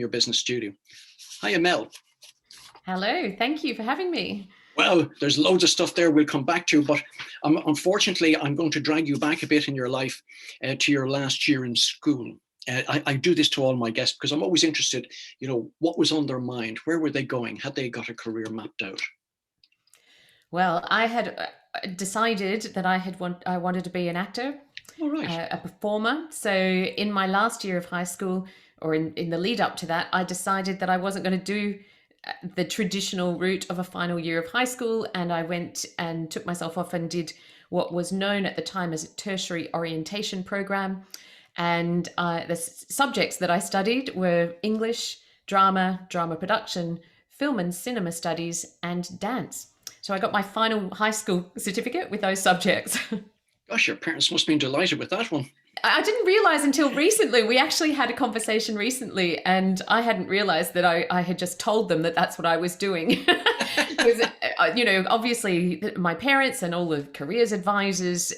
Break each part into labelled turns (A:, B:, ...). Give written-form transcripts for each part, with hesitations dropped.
A: your business studio. Hiya, Mel.
B: Hello, thank you for having me.
A: Well, there's loads of stuff there we'll come back to, but unfortunately, I'm going to drag you back a bit in your life to your last year in school. I do this to all my guests because I'm always interested, what was on their mind? Where were they going? Had they got a career mapped out?
B: Well, I had decided that I wanted to be an actor,
A: All right.
B: a performer. So in my last year of high school, or in the lead up to that, I decided that I wasn't going to do the traditional route of a final year of high school, and I went and took myself off and did what was known at the time as a tertiary orientation program. And the subjects that I studied were English, drama, drama production, film and cinema studies, and dance. So I got my final high school certificate with those subjects.
A: Gosh, your parents must have been delighted with that one.
B: I didn't realize until recently. We actually had a conversation recently, and I hadn't realized that I had just told them that that's what I was doing. Because, obviously my parents and all the careers advisors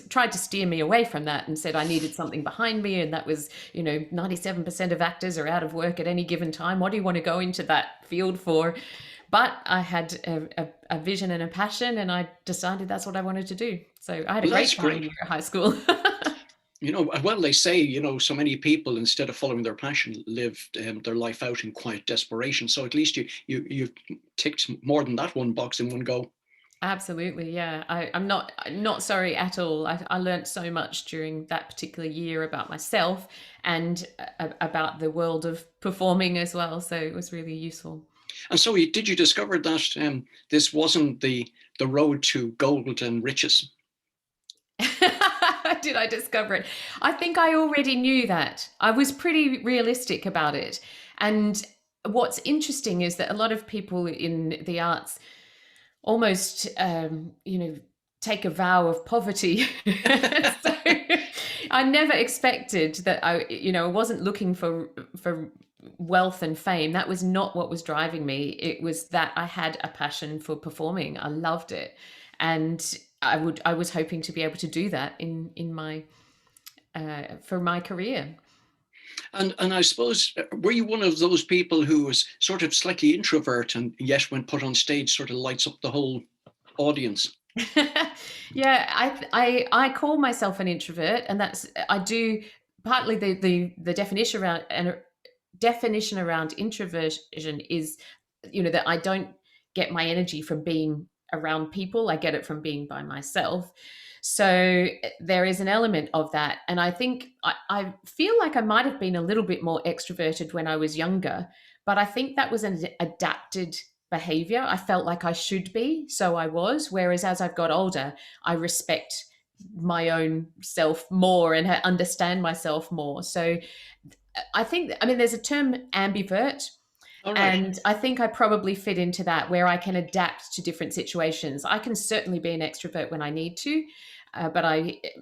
B: tried to steer me away from that and said I needed something behind me. And that was, 97% of actors are out of work at any given time. What do you want to go into that field for? But I had a vision and a passion, and I decided that's what I wanted to do. So I had a great time in high school.
A: Well, they say, so many people, instead of following their passion, lived their life out in quiet desperation. So at least you ticked more than that one box in one go.
B: Absolutely, yeah. I'm not sorry at all. I learned so much during that particular year about myself and about the world of performing as well. So it was really useful.
A: And so did you discover that this wasn't the road to gold and riches?
B: Did I discover it? I think I already knew that. I was pretty realistic about it. And what's interesting is that a lot of people in the arts almost, take a vow of poverty. So I never expected that I wasn't looking for wealth and fame. That was not what was driving me. It was that I had a passion for performing. I loved it. And I was hoping to be able to do that in my for my career.
A: And I suppose, were you one of those people who was sort of slightly introvert and yet when put on stage sort of lights up the whole audience?
B: Yeah, I call myself an introvert, and I do partly the definition around introversion is, that I don't get my energy from being around people. I get it from being by myself. So there is an element of that. And I think I feel like I might have been a little bit more extroverted when I was younger, but I think that was an adapted behavior. I felt like I should be, so I was. Whereas as I've got older, I respect my own self more and understand myself more. So there's a term ambivert.
A: All right.
B: And I think I probably fit into that, where I can adapt to different situations. I can certainly be an extrovert when I need to, but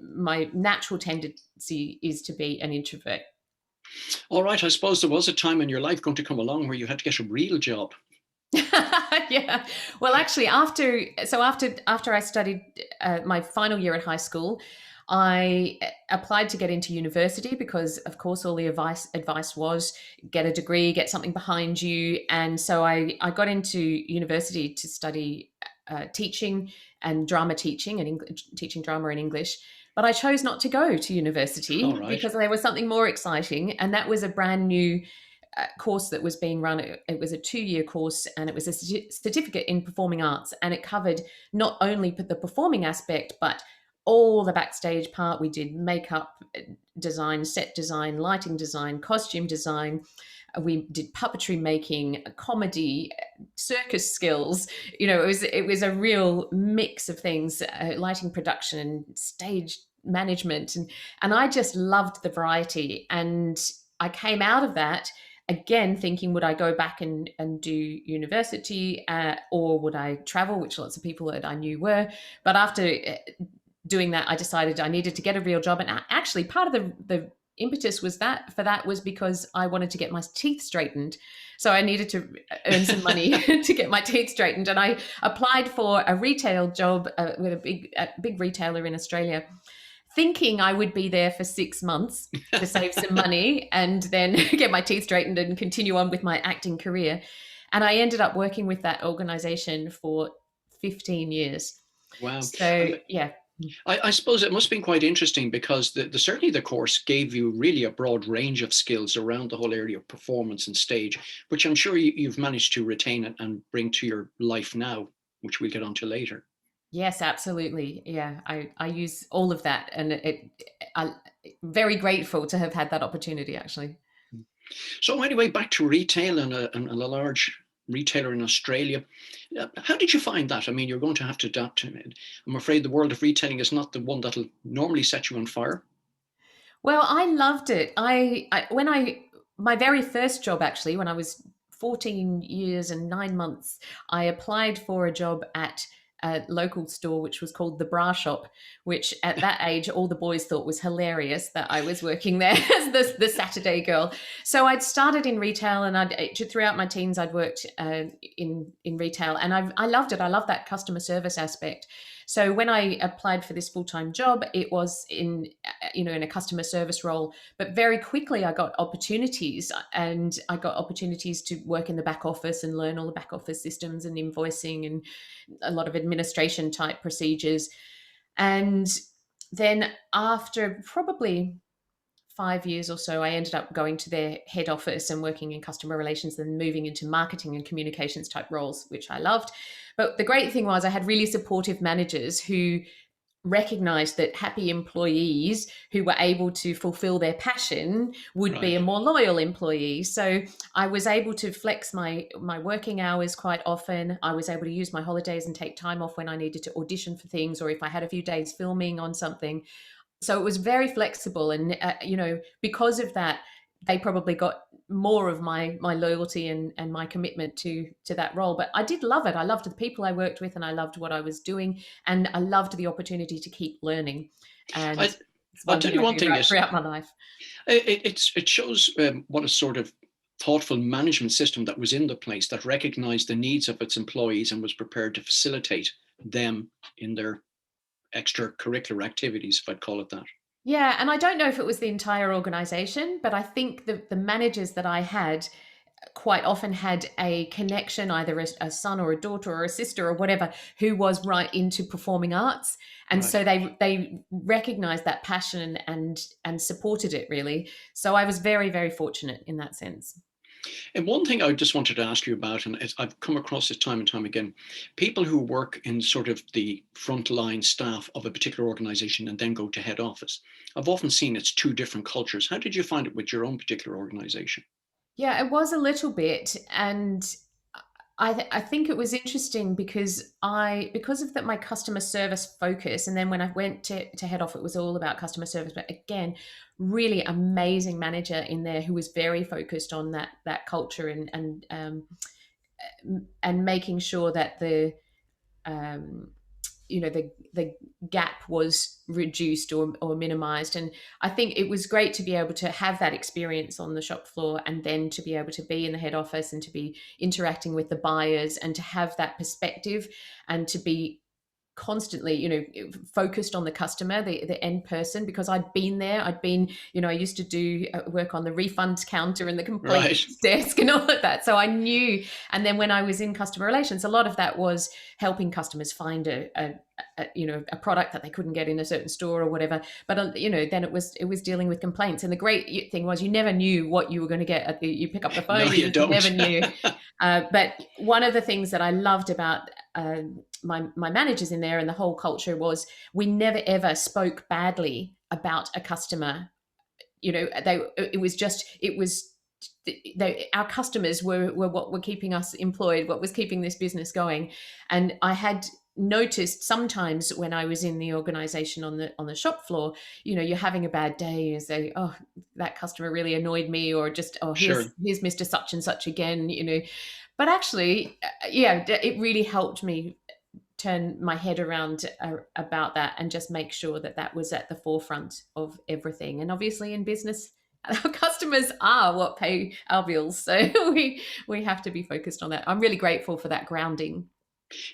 B: my natural tendency is to be an introvert.
A: All right. I suppose there was a time in your life going to come along where you had to get a real job.
B: Yeah. Well, actually, after I studied my final year at high school, I applied to get into university because, of course, all the advice was get a degree, get something behind you. And so I got into university to study teaching and drama teaching and teaching drama in English. But I chose not to go to university because there was something more exciting. And that was a brand new course that was being run. It was a 2-year course, and it was a certificate in performing arts. And it covered not only the performing aspect, but all the backstage part. We did makeup design, set design, lighting design, costume design. We did puppetry making, comedy, circus skills. It was a real mix of things, lighting production and stage management. And I just loved the variety. And I came out of that again thinking, would I go back and do university or would I travel, which lots of people that I knew were. But after doing that, I decided I needed to get a real job. And actually part of the impetus was because I wanted to get my teeth straightened. So I needed to earn some money to get my teeth straightened. And I applied for a retail job with a big retailer in Australia, thinking I would be there for 6 months to save some money and then get my teeth straightened and continue on with my acting career. And I ended up working with that organization for 15 years.
A: Wow.
B: So, yeah.
A: I suppose it must have been quite interesting because certainly the course gave you really a broad range of skills around the whole area of performance and stage, which I'm sure you've managed to retain and bring to your life now, which we'll get onto later.
B: Yes, absolutely. Yeah, I use all of that, and I'm very grateful to have had that opportunity, actually.
A: So anyway, back to retail and a large retailer in Australia. How did you find that? I mean, you're going to have to adapt to it. I'm afraid the world of retailing is not the one that'll normally set you on fire.
B: Well, I loved it. My very first job, actually, when I was 14 years and 9 months, I applied for a job at a local store which was called the Bra Shop, which at that age all the boys thought was hilarious that I was working there as the Saturday girl. So I'd started in retail, and throughout my teens I'd worked in retail, and I loved it. I loved that customer service aspect. So when I applied for this full-time job, it was in a customer service role, but very quickly I got opportunities, and I got opportunities to work in the back office and learn all the back office systems and invoicing and a lot of administration type procedures. And then after probably 5 years or so, I ended up going to their head office and working in customer relations, and moving into marketing and communications type roles, which I loved. But the great thing was I had really supportive managers who recognized that happy employees who were able to fulfill their passion would be
A: Right.
B: a more loyal employee. So I was able to flex my working hours quite often. I was able to use my holidays and take time off when I needed to audition for things, or if I had a few days filming on something. So it was very flexible, and because of that, they probably got more of my loyalty and my commitment to that role. But I did love it. I loved the people I worked with, and I loved what I was doing, and I loved the opportunity to keep learning. And
A: I,
B: it's
A: I'll
B: one
A: tell
B: thing
A: you
B: I
A: one
B: do
A: thing
B: right
A: is
B: throughout my life.
A: it shows what a sort of thoughtful management system that was in the place that recognized the needs of its employees and was prepared to facilitate them in their extracurricular activities, if I'd call it that.
B: Yeah, and I don't know if it was the entire organization, but I think the managers that I had quite often had a connection, either a son or a daughter or a sister or whatever, who was right into performing arts, and
A: Right.
B: so they recognized that passion and supported it really. So I was very, very fortunate in that sense.
A: And one thing I just wanted to ask you about, and I've come across this time and time again, people who work in sort of the frontline staff of a particular organization and then go to head office. I've often seen it's two different cultures. How did you find it with your own particular organization?
B: Yeah, it was a little bit, and I think it was interesting because because of that my customer service focus, and then when I went to head off, it was all about customer service. But again, really amazing manager in there who was very focused on that culture and making sure that um, the gap was reduced or minimized. And I think it was great to be able to have that experience on the shop floor, and then to be able to be in the head office and to be interacting with the buyers, and to have that perspective, and to be constantly focused on the customer, the end person, because I'd been there. I used to do work on the refunds counter and the
A: Right.
B: complaints desk and all of that, so I knew. And then when I was in customer relations, a lot of that was helping customers find a product that they couldn't get in a certain store or whatever. But then it was dealing with complaints, and the great thing was you never knew what you were going to get. You pick up the phone,
A: No,
B: you
A: you
B: just never
A: don't.
B: knew. But one of the things that I loved about my managers in there and the whole culture was we never ever spoke badly about a customer. Our customers were what were keeping us employed, what was keeping this business going. And I had noticed sometimes when I was in the organization on the shop floor, you're having a bad day, you say, oh, that customer really annoyed me, or just, oh, here's
A: Sure.
B: Mr. Such and Such again. But actually, yeah, it really helped me turn my head around about that, and just make sure that was at the forefront of everything. And obviously in business, our customers are what pay our bills, so we have to be focused on that. I'm really grateful for that grounding.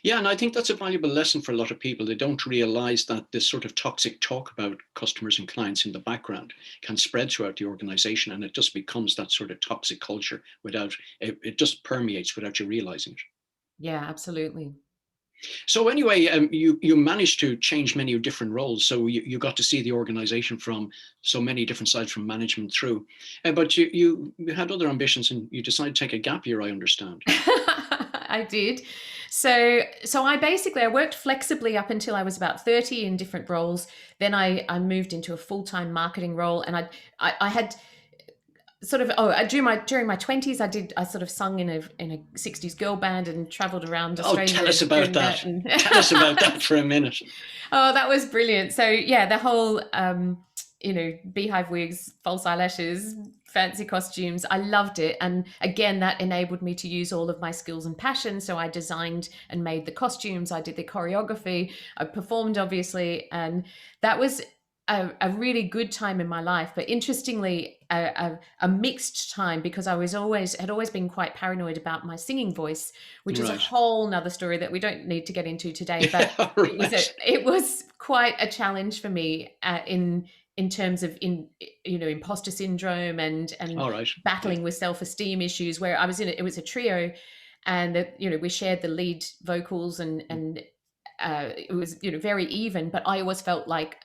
A: Yeah, and I think that's a valuable lesson for a lot of people. They don't realize that this sort of toxic talk about customers and clients in the background can spread throughout the organization, and it just becomes that sort of toxic culture without it just permeates without you realizing it.
B: Yeah, absolutely.
A: So anyway, you managed to change many different roles. So you got to see the organization from so many different sides, from management through. But you had other ambitions, and you decided to take a gap year, I understand.
B: I did. So I worked flexibly up until I was about 30 in different roles. Then I moved into a full-time marketing role, and I had sort of during my 20s I sort of sung in a 60s girl band and traveled around
A: Oh, tell
B: Australia
A: us about
B: doing
A: that.
B: that. And
A: Tell us about that for a minute.
B: oh, that was brilliant. So yeah, the whole beehive wigs, false eyelashes, fancy costumes, I loved it. And again, that enabled me to use all of my skills and passions. So I designed and made the costumes, I did the choreography, I performed obviously, and that was a really good time in my life, but interestingly, a mixed time, because I was had always been quite paranoid about my singing voice, which is a
A: Right.
B: whole nother story that we don't need to get into today. But
A: Right.
B: it was quite a challenge for me in terms of imposter syndrome and
A: All right. Yeah.
B: battling with self-esteem issues. Where I was it was a trio, and we shared the lead vocals, and it was very even, but I always felt like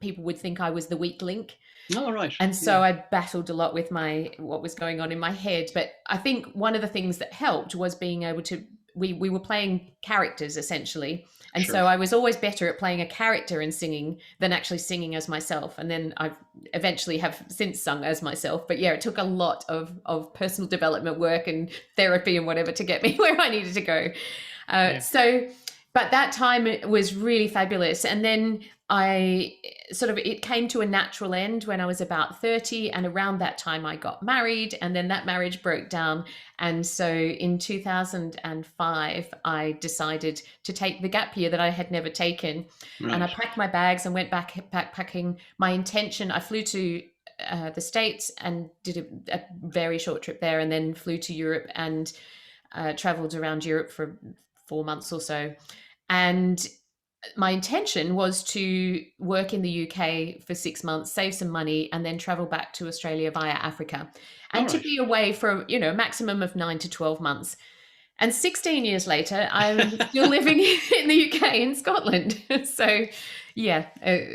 B: people would think I was the weak link.
A: All right.
B: And
A: Yeah.
B: so I battled a lot with what was going on in my head. But I think one of the things that helped was being able to, we were playing characters essentially. And
A: Sure.
B: so I was always better at playing a character and singing than actually singing as myself. And then I've eventually have since sung as myself. But yeah, it took a lot of personal development work and therapy and whatever to get me where I needed to go.
A: Yeah.
B: But that time it was really fabulous. And then it came to a natural end when I was about 30. And around that time I got married, and then that marriage broke down. And so in 2005, I decided to take the gap year that I had never taken. And I
A: Right.
B: packed my bags and went back backpacking. My intention, I flew to the States and did a very short trip there, and then flew to Europe and traveled around Europe for 4 months or so. And my intention was to work in the UK for 6 months, save some money, and then travel back to Australia via Africa,
A: All
B: and to
A: right.
B: be away for a maximum of 9 to 12 months. And 16 years later, I'm still living in the UK in Scotland. So, yeah,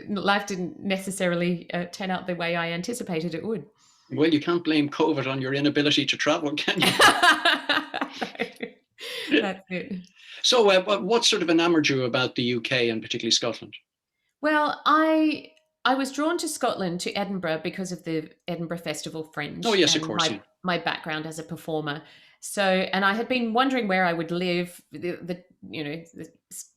B: life didn't necessarily turn out the way I anticipated it would.
A: Well, you can't blame COVID on your inability to travel, can you?
B: That's it.
A: So, what sort of enamored you about the UK and particularly Scotland?
B: Well, I was drawn to Scotland, to Edinburgh, because of the Edinburgh Festival
A: Oh,
B: Fringe
A: yes, of
B: and
A: course. Yeah.
B: my background as a performer. So, and I had been wondering where I would live. The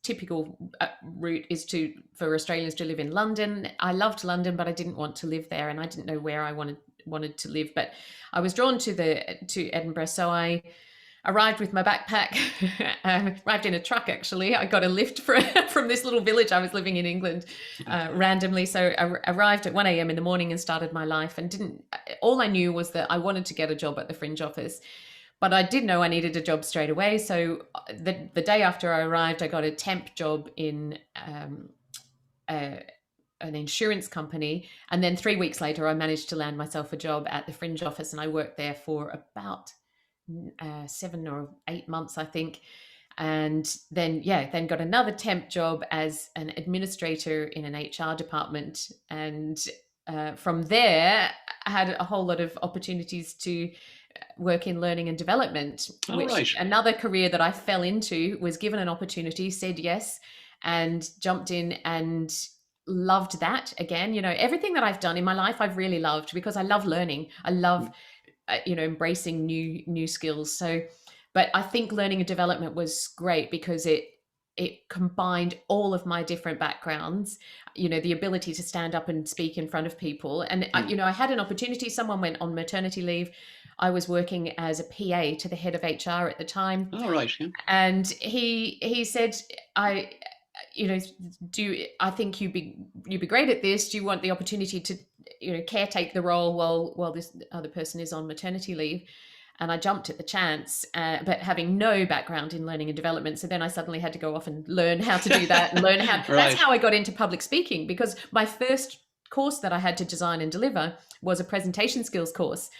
B: typical route is for Australians to live in London. I loved London, but I didn't want to live there, and I didn't know where I wanted to live. But I was drawn to Edinburgh, so I arrived with my backpack, arrived in a truck actually. I got a lift from this little village I was living in England randomly. So I arrived at 1 a.m. in the morning and started my life, and all I knew was that I wanted to get a job at the Fringe office. But I did know I needed a job straight away. So the day after I arrived, I got a temp job in an insurance company. And then 3 weeks later, I managed to land myself a job at the Fringe office, and I worked there for about 7 or 8 months, I think. And then got another temp job as an administrator in an HR department. And from there, I had a whole lot of opportunities to work in learning and development,
A: All
B: which
A: right.
B: another career that I fell into, was given an opportunity, said yes, and jumped in and loved that. Again, everything that I've done in my life, I've really loved, because I love learning. I love embracing new skills. So, but I think learning and development was great because it combined all of my different backgrounds, the ability to stand up and speak in front of people. And I had an opportunity. Someone went on maternity leave. I was working as a PA to the head of HR at the time.
A: All right. Yeah.
B: And he said, I think you'd be great at this. Do you want the opportunity to caretake the role while this other person is on maternity leave? and I jumped at the chance, but having no background in learning and development. So then I suddenly had to go off and learn how to do that and learn how. That's
A: Right.
B: how I got into public speaking, because my first course that I had to design and deliver was a presentation skills course.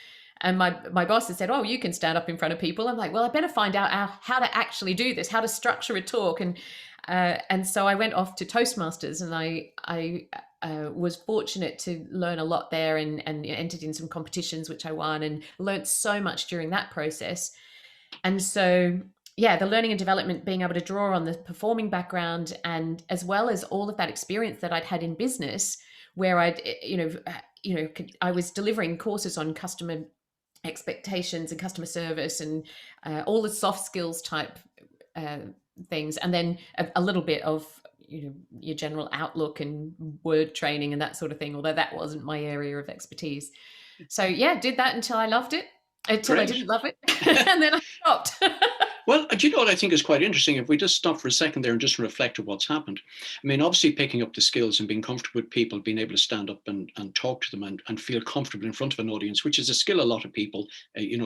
B: And my boss had said, "Oh, you can stand up in front of people." I'm like, "Well, I better find out how to actually do this, how to structure a talk." And so I went off to Toastmasters, and I was fortunate to learn a lot there, and entered in some competitions, which I won, and learned so much during that process. And so, yeah, the learning and development, being able to draw on the performing background, and as well as all of that experience that I'd had in business, where I was delivering courses on customer expectations and customer service, and all the soft skills type uh, things, and then a little bit of your general outlook and word training and that sort of thing, although that wasn't my area of expertise. So yeah, did that until I loved it, until I
A: Great.
B: didn't love it, and then I stopped.
A: Well, do you know what I think is quite interesting? If we just stop for a second there and just reflect on what's happened. I mean, obviously picking up the skills and being comfortable with people, being able to stand up and talk to them and feel comfortable in front of an audience, which is a skill a lot of people,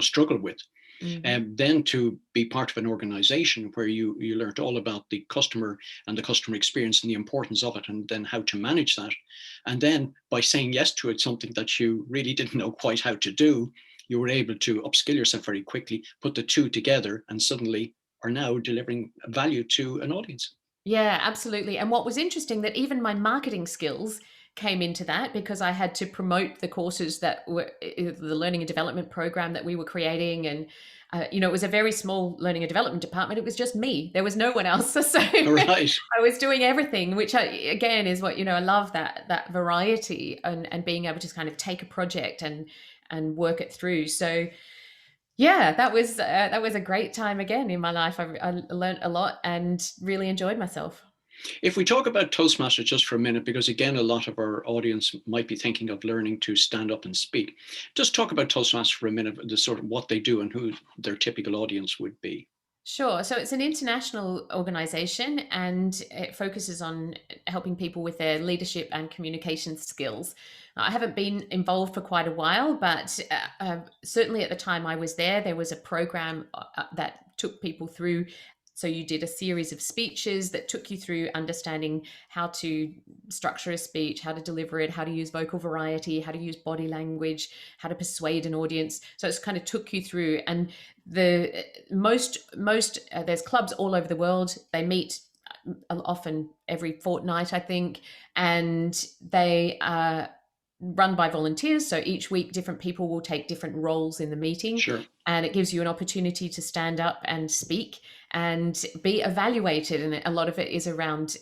A: struggle with.
B: Mm-hmm.
A: Then to be part of an organization where you learned all about the customer and the customer experience and the importance of it, and then how to manage that. And then by saying yes to it, something that you really didn't know quite how to do, you were able to upskill yourself very quickly, put the two together, and suddenly are now delivering value to an audience.
B: Yeah, absolutely. And what was interesting, that even my marketing skills came into that, because I had to promote the courses that were the learning and development program that we were creating. And, it was a very small learning and development department. It was just me. There was no one else. So
A: Right.
B: I was doing everything, which again is what, I love, that variety, and being able to kind of take a project and work it through. So yeah, that was a great time again in my life. I learned a lot and really enjoyed myself.
A: If we talk about Toastmasters just for a minute, because again, a lot of our audience might be thinking of learning to stand up and speak. Just talk about Toastmasters for a minute, the sort of what they do and who their typical audience would be.
B: Sure. So it's an international organization, and it focuses on helping people with their leadership and communication skills. I haven't been involved for quite a while, but certainly at the time I was there was a program that took people through. So you did a series of speeches that took you through understanding how to structure a speech, how to deliver it, how to use vocal variety, how to use body language, how to persuade an audience. So it's kind of took you through. And the most there's clubs all over the world. They meet often every fortnight, I think, and they are run by volunteers. So each week, different people will take different roles in the meeting,
A: Sure.
B: and it gives you an opportunity to stand up and speak and be evaluated. And a lot of it is around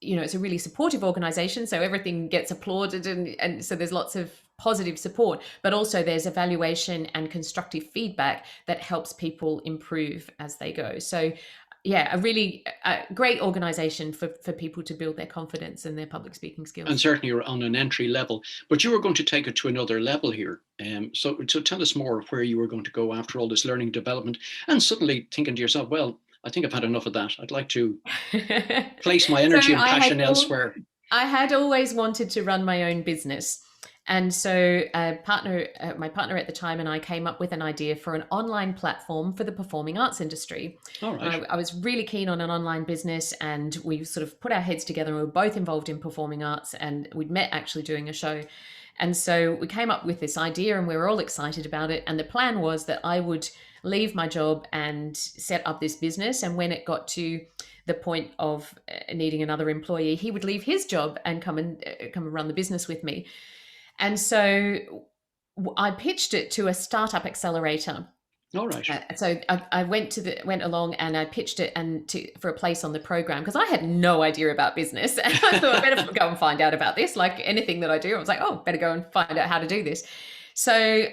B: it's a really supportive organization, so everything gets applauded, and so there's lots of positive support, but also there's evaluation and constructive feedback that helps people improve as they go. So yeah, a really great organization for people to build their confidence and their public speaking
A: And
B: skills.
A: certainly you're on an entry level, but you were going to take it to another level here. So tell us more of where you were going to go after all this learning development, and suddenly thinking to yourself, well, I think I've had enough of that. I'd like to place my
B: So
A: energy and passion elsewhere.
B: I had always wanted to run my own business. And so my partner at the time and I came up with an idea for an online platform for the performing arts industry.
A: All right.
B: I was really keen on an online business, and we sort of put our heads together, and we were both involved in performing arts, and we'd met actually doing a show. And so we came up with this idea, and we were all excited about it. And the plan was that I would leave my job and set up this business. And when it got to the point of needing another employee, he would leave his job and come and run the business with me. And so I pitched it to a startup accelerator.
A: All right.
B: So I went along and I pitched it for a place on the program, because I had no idea about business, and I thought I better go and find out about this. Like anything that I do, I was like, oh, better go and find out how to do this. So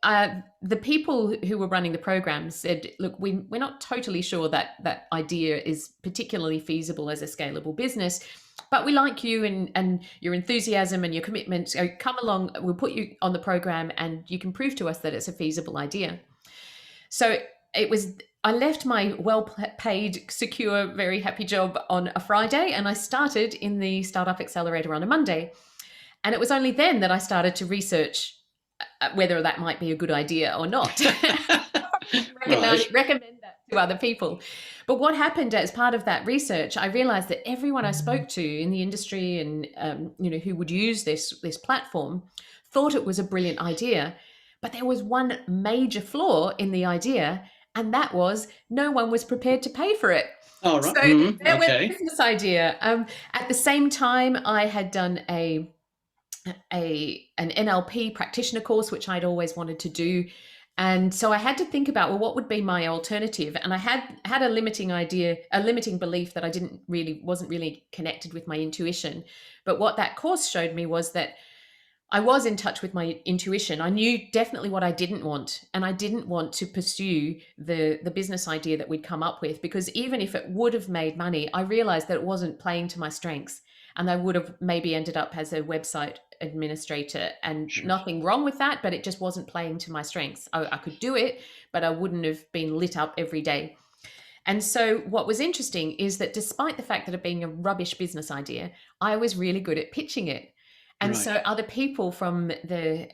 B: the people who were running the program said, look, we're not totally sure that idea is particularly feasible as a scalable business, but we like you and your enthusiasm and your commitment. So come along, we'll put you on the program and you can prove to us that it's a feasible idea. So I left my well-paid, secure, very happy job on a Friday, and I started in the Startup Accelerator on a Monday. And it was only then that I started to research whether that might be a good idea or not.
A: Right.
B: Recommend that to other people. But what happened as part of that research, I realized that everyone I spoke to in the industry and who would use this platform thought it was a brilliant idea. But there was one major flaw in the idea, and that was no one was prepared to pay for it.
A: All
B: So
A: right.
B: that went the
A: Okay.
B: business idea. At the same time, I had done an NLP practitioner course, which I'd always wanted to do. And so I had to think about, well, what would be my alternative? And I had a limiting idea, a limiting belief that I wasn't really connected with my intuition. But what that course showed me was that I was in touch with my intuition. I knew definitely what I didn't want, and I didn't want to pursue the business idea that we'd come up with, because even if it would have made money, I realized that it wasn't playing to my strengths, and I would have maybe ended up as a website administrator, and
A: Sure.
B: nothing wrong with that, but it just wasn't playing to my strengths. I could do it, but I wouldn't have been lit up every day. And so what was interesting is that despite the fact that it being a rubbish business idea, I was really good at pitching it. And
A: Right.
B: so other people from the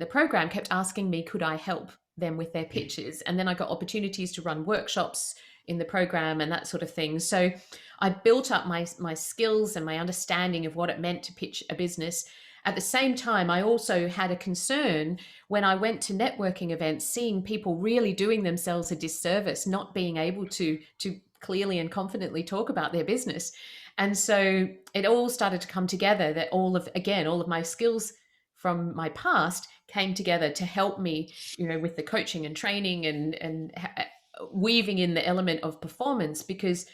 B: program kept asking me, could I help them with their pitches? And then I got opportunities to run workshops in the program and that sort of thing. So I built up my skills and my understanding of what it meant to pitch a business. At the same time, I also had a concern when I went to networking events, seeing people really doing themselves a disservice, not being able to clearly and confidently talk about their business. And so it all started to come together, that all of my skills from my past came together to help me, with the coaching and training and weaving in the element of performance, because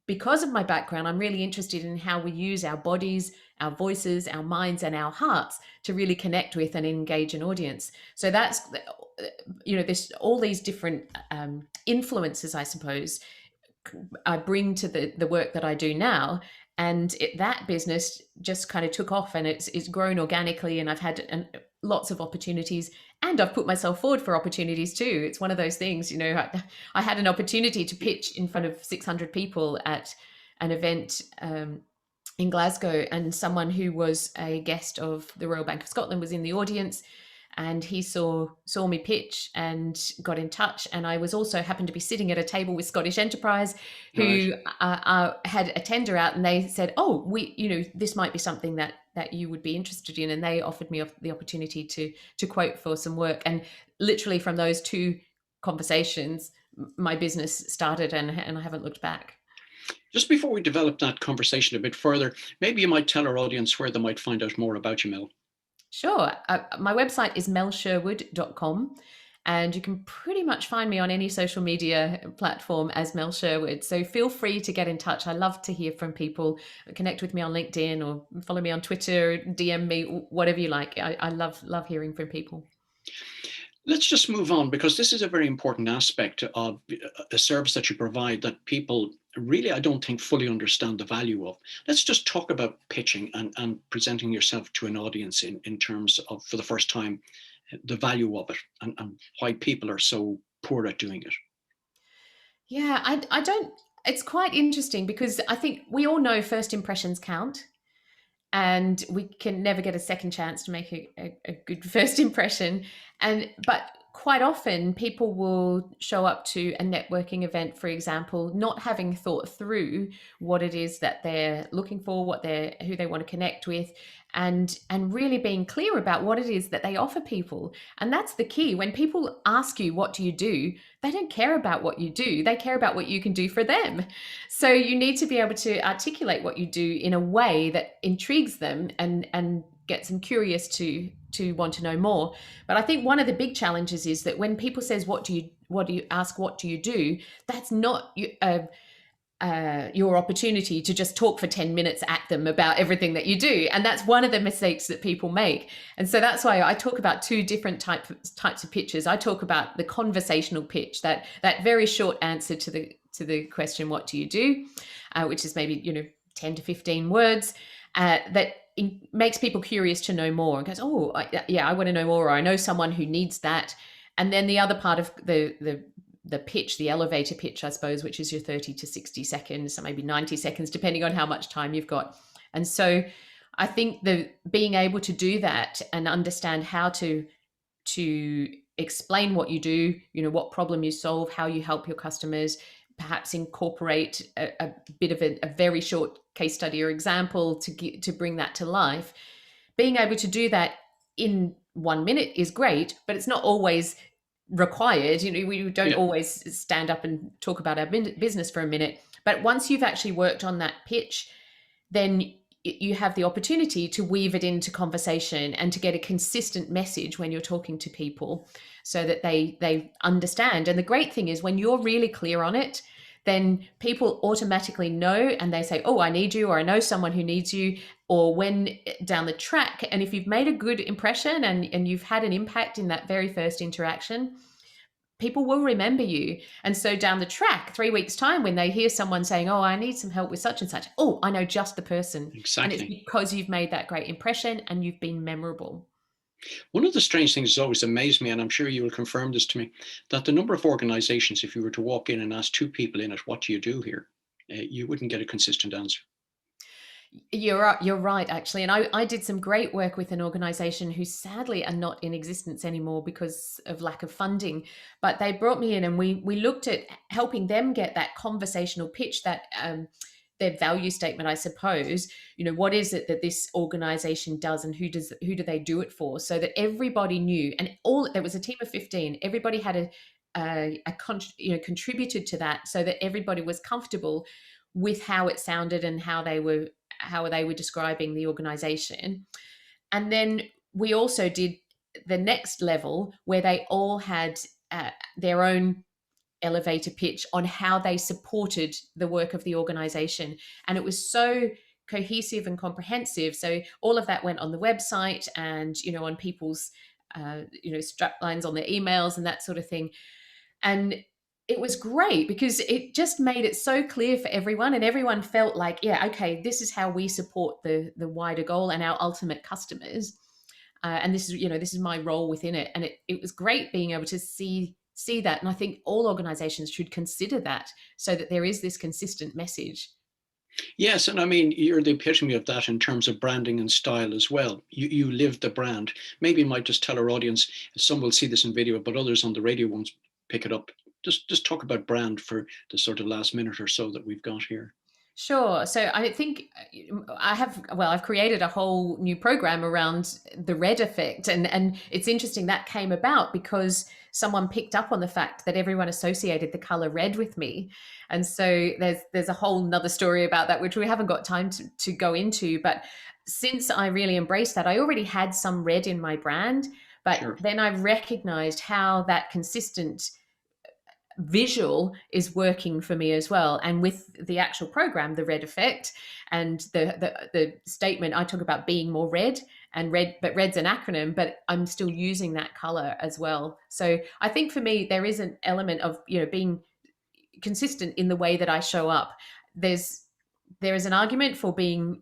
B: of my background, I'm really interested in how we use our bodies, our voices, our minds, and our hearts to really connect with and engage an audience. So that's, this all these different influences, I suppose, I bring to the work that I do now. And that business just kind of took off, and it's grown organically, and I've had lots of opportunities, and I've put myself forward for opportunities too. It's one of those things, I had an opportunity to pitch in front of 600 people at an event in Glasgow, and someone who was a guest of the Royal Bank of Scotland was in the audience, and he saw me pitch and got in touch. And I was also happened to be sitting at a table with Scottish Enterprise, who
A: Right.
B: had a tender out, and they said, "Oh, this might be something that you would be interested in," and they offered me the opportunity to quote for some work. And literally from those two conversations, my business started, and I haven't looked back.
A: Just before we develop that conversation a bit further, maybe you might tell our audience where they might find out more about you, Mel.
B: Sure. My website is melsherwood.com, and you can pretty much find me on any social media platform as Mel Sherwood. So feel free to get in touch. I love to hear from people. Connect with me on LinkedIn or follow me on Twitter, DM me, whatever you like. I love hearing from people.
A: Let's just move on, because this is a very important aspect of the service that you provide that people really, I don't think, fully understand the value of. Let's just talk about pitching and presenting yourself to an audience in terms of, for the first time, the value of it, and why people are so poor at doing it.
B: Yeah, I don't, it's quite interesting, because I think we all know first impressions count, and we can never get a second chance to make a good first impression. But quite often people will show up to a networking event, for example, not having thought through what it is that they're looking for, who they want to connect with, and really being clear about what it is that they offer people. And that's the key. When people ask you, what do you do, they don't care about what you do, they care about what you can do for them. So you need to be able to articulate what you do in a way that intrigues them and gets them curious to want to know more. But I think one of the big challenges is that when people says, what do you do, that's not your opportunity to just talk for 10 minutes at them about everything that you do. And that's one of the mistakes that people make. And so that's why I talk about two different types of pitches. I talk about the conversational pitch, that very short answer to the question, what do you do? Which is maybe 10 to 15 words, that makes people curious to know more, and goes, oh, yeah, I want to know more, or I know someone who needs that. And then the other part of the pitch, the elevator pitch, I suppose, which is your 30 to 60 seconds, so maybe 90 seconds, depending on how much time you've got. And so I think being able to do that and understand how to to explain what you do, what problem you solve, how you help your customers, perhaps incorporate a bit of a very short case study or example to bring that to life. Being able to do that in 1 minute is great, but it's not always required. We don't always stand up and talk about our business for a minute. But once you've actually worked on that pitch, then you have the opportunity to weave it into conversation and to get a consistent message when you're talking to people so that they understand. And the great thing is when you're really clear on it, then people automatically know and they say, oh, I need you, or I know someone who needs you, or when down the track. And if you've made a good impression and you've had an impact in that very first interaction, people will remember you. And so down the track, 3 weeks time, when they hear someone saying, oh, I need some help with such and such, oh, I know just the person.
A: Exactly.
B: And it's because you've made that great impression and you've been memorable.
A: One of the strange things that's always amazed me, and I'm sure you will confirm this to me, that the number of organizations, if you were to walk in and ask 2 people in it, what do you do here? You wouldn't get a consistent answer.
B: You're right, actually. And I did some great work with an organization who sadly are not in existence anymore because of lack of funding. But they brought me in and we looked at helping them get that conversational pitch, that their value statement, I suppose. What is it that this organization does and who do they do it for? So that everybody knew, and there was a team of 15, everybody had contributed to that so that everybody was comfortable with how it sounded and how they were describing the organization. And then we also did the next level where they all had their own elevator pitch on how they supported the work of the organization. And it was so cohesive and comprehensive. So all of that went on the website and, on people's, strap lines on their emails and that sort of thing. And it was great because it just made it so clear for everyone, and everyone felt like, yeah, okay, this is how we support the wider goal and our ultimate customers. And this is my role within it. And it was great being able to see that. And I think all organizations should consider that so that there is this consistent message.
A: Yes, and I mean, you're the epitome of that in terms of branding and style as well. You live the brand. Maybe you might just tell our audience, some will see this in video, but others on the radio won't pick it up. Just talk about brand for the sort of last minute or so that we've got here.
B: Sure. So I think I've created a whole new program around the red effect. And it's interesting that came about because someone picked up on the fact that everyone associated the color red with me. And so there's a whole nother story about that, which we haven't got time to go into. But since I really embraced that, I already had some red in my brand, but Sure. Then I recognized how that consistent visual is working for me as well. And with the actual program, the red effect and the statement, I talk about being more red, and but red's an acronym, but I'm still using that color as well. So I think for me, there is an element of, being consistent in the way that I show up. There is an argument for being,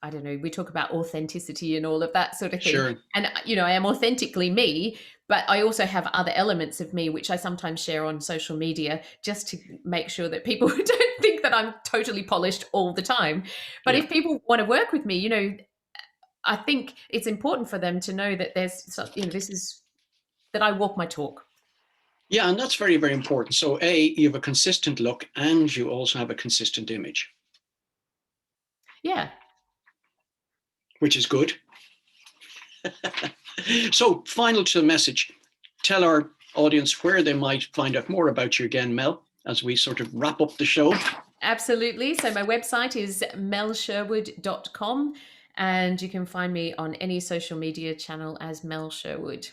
B: I don't know, we talk about authenticity and all of that sort of thing.
A: Sure.
B: And, I am authentically me, but I also have other elements of me, which I sometimes share on social media just to make sure that people don't think that I'm totally polished all the time. But if people want to work with me, I think it's important for them to know that that I walk my talk.
A: Yeah, and that's very, very important. So you have a consistent look and you also have a consistent image.
B: Yeah.
A: Which is good. So final to the message, tell our audience where they might find out more about you again, Mel, as we sort of wrap up the show.
B: Absolutely. So my website is melsherwood.com, and you can find me on any social media channel as Mel Sherwood.